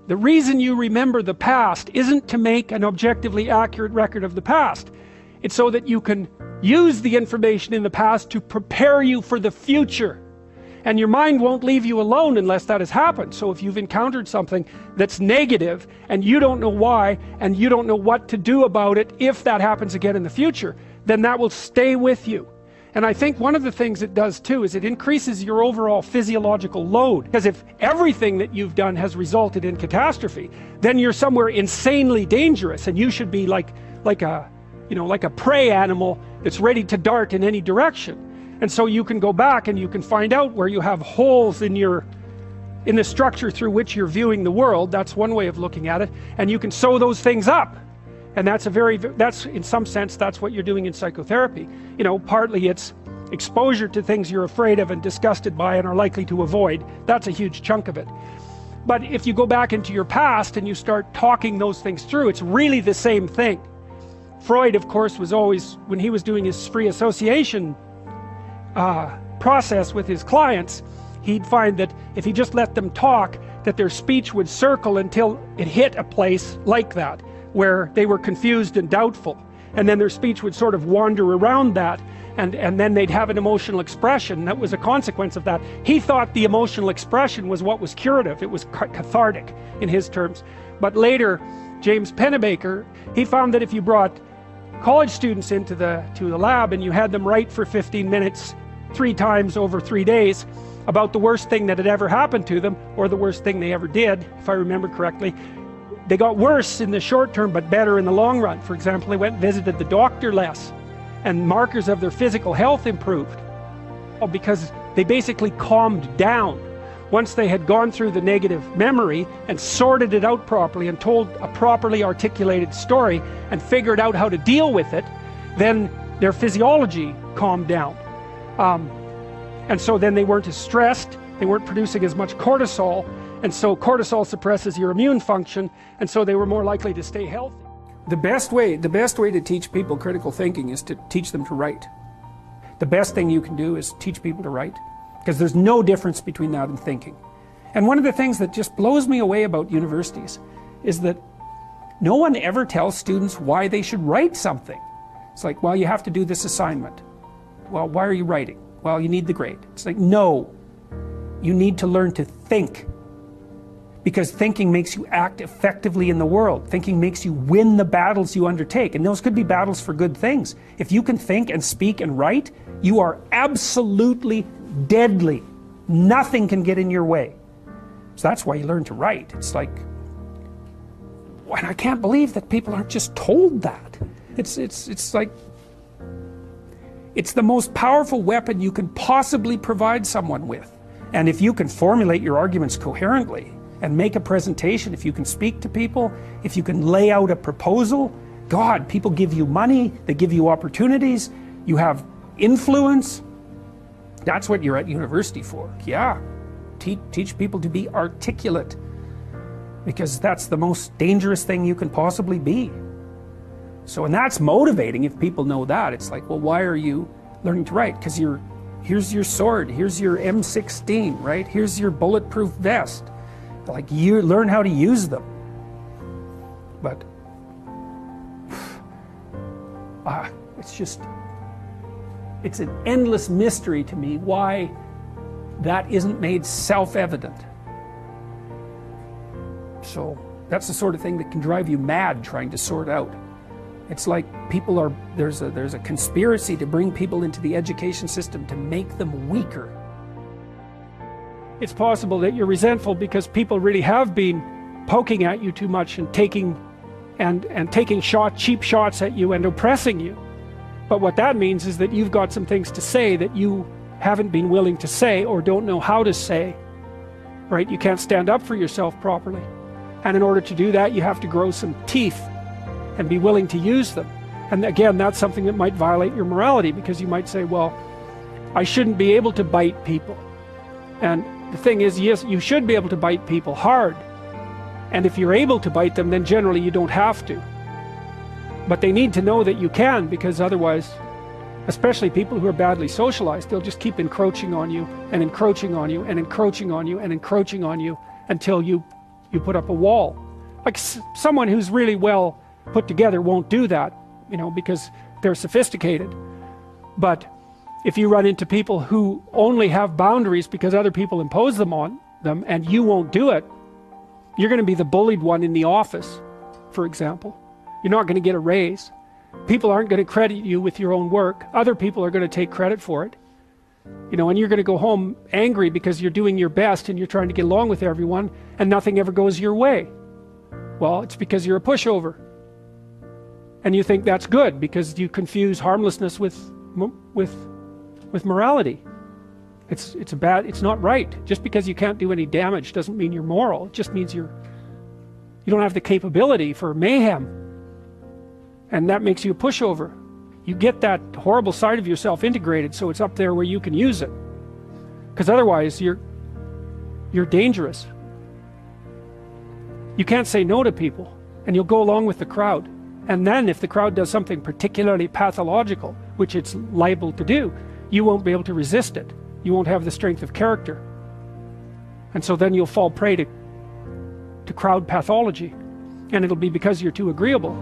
The reason you remember the past isn't to make an objectively accurate record of the past. It's so that you can use the information in the past to prepare you for the future. And your mind won't leave you alone unless that has happened. So if you've encountered something that's negative and you don't know why and you don't know what to do about it if that happens again in the future, then that will stay with you. And I think one of the things it does too is it increases your overall physiological load. Because if everything that you've done has resulted in catastrophe, then you're somewhere insanely dangerous, and you should be like a prey animal that's ready to dart in any direction. And so you can go back and you can find out where you have holes in the structure through which you're viewing the world. That's one way of looking at it, and you can sew those things up. And that's in some sense that's what you're doing in psychotherapy. Partly it's exposure to things you're afraid of and disgusted by and are likely to avoid. That's a huge chunk of it. But if you go back into your past and you start talking those things through, it's really the same thing. Freud, of course, was always, when he was doing his free association process with his clients, he'd find that if he just let them talk, that their speech would circle until it hit a place like that, where they were confused and doubtful, and then their speech would sort of wander around that, and then they'd have an emotional expression that was a consequence of that. He thought the emotional expression was what was curative. It was cathartic in his terms. But later, James Pennebaker, he found that if you brought college students into the lab and you had them write for 15 minutes 3 times over 3 days about the worst thing that had ever happened to them, or the worst thing they ever did, if I remember correctly, they got worse in the short term but better in the long run. For example, they went and visited the doctor less, and markers of their physical health improved, because they basically calmed down. Once they had gone through the negative memory and sorted it out properly and told a properly articulated story and figured out how to deal with it, then their physiology calmed down. And so then they weren't as stressed, they weren't producing as much cortisol, and so cortisol suppresses your immune function, and so they were more likely to stay healthy. The best way to teach people critical thinking is to teach them to write. The best thing you can do is teach people to write, because there's no difference between that and thinking. And one of the things that just blows me away about universities is that no one ever tells students why they should write something. It's like, well, you have to do this assignment. Well, why are you writing? Well, you need the grade. It's like, no, you need to learn to think. Because thinking makes you act effectively in the world. Thinking makes you win the battles you undertake. And those could be battles for good things. If you can think and speak and write, you are absolutely deadly. Nothing can get in your way. So that's why you learn to write. It's like, and I can't believe that people aren't just told that. It's like, it's the most powerful weapon you can possibly provide someone with. And if you can formulate your arguments coherently and make a presentation, if you can speak to people, if you can lay out a proposal, God, people give you money, they give you opportunities, you have influence. That's what you're at university for. Yeah, teach people to be articulate, because that's the most dangerous thing you can possibly be. So, and that's motivating if people know that. It's like, well, why are you learning to write? Because here's your sword, here's your M16, right? Here's your bulletproof vest. Like, you learn how to use them. But it's an endless mystery to me why that isn't made self-evident. So that's the sort of thing that can drive you mad trying to sort out. It's like there's a conspiracy to bring people into the education system to make them weaker. It's possible that you're resentful because people really have been poking at you too much and taking cheap shots at you and oppressing you. But what that means is that you've got some things to say that you haven't been willing to say or don't know how to say. Right? You can't stand up for yourself properly. And in order to do that, you have to grow some teeth and be willing to use them. And again, that's something that might violate your morality, because you might say, well, I shouldn't be able to bite people. And the thing is, yes, you should be able to bite people hard. And if you're able to bite them, then generally you don't have to. But they need to know that you can, because otherwise, especially people who are badly socialized, they'll just keep encroaching on you and encroaching on you and encroaching on you and encroaching on you until you you put up a wall. Like someone who's really well put together won't do that, you know, because they're sophisticated. But if you run into people who only have boundaries because other people impose them on them and you won't do it, you're going to be the bullied one in the office, for example. You're not going to get a raise. People aren't going to credit you with your own work. Other people are going to take credit for it. You know, and you're going to go home angry because you're doing your best and you're trying to get along with everyone and nothing ever goes your way. Well, it's because you're a pushover. And you think that's good because you confuse harmlessness with morality. It's not right. Just because you can't do any damage doesn't mean you're moral. It just means you don't have the capability for mayhem. And that makes you a pushover. You get that horrible side of yourself integrated so it's up there where you can use it. Because otherwise you're dangerous. You can't say no to people and you'll go along with the crowd. And then if the crowd does something particularly pathological, which it's liable to do, you won't be able to resist it. You won't have the strength of character. And so then you'll fall prey to crowd pathology. And it'll be because you're too agreeable.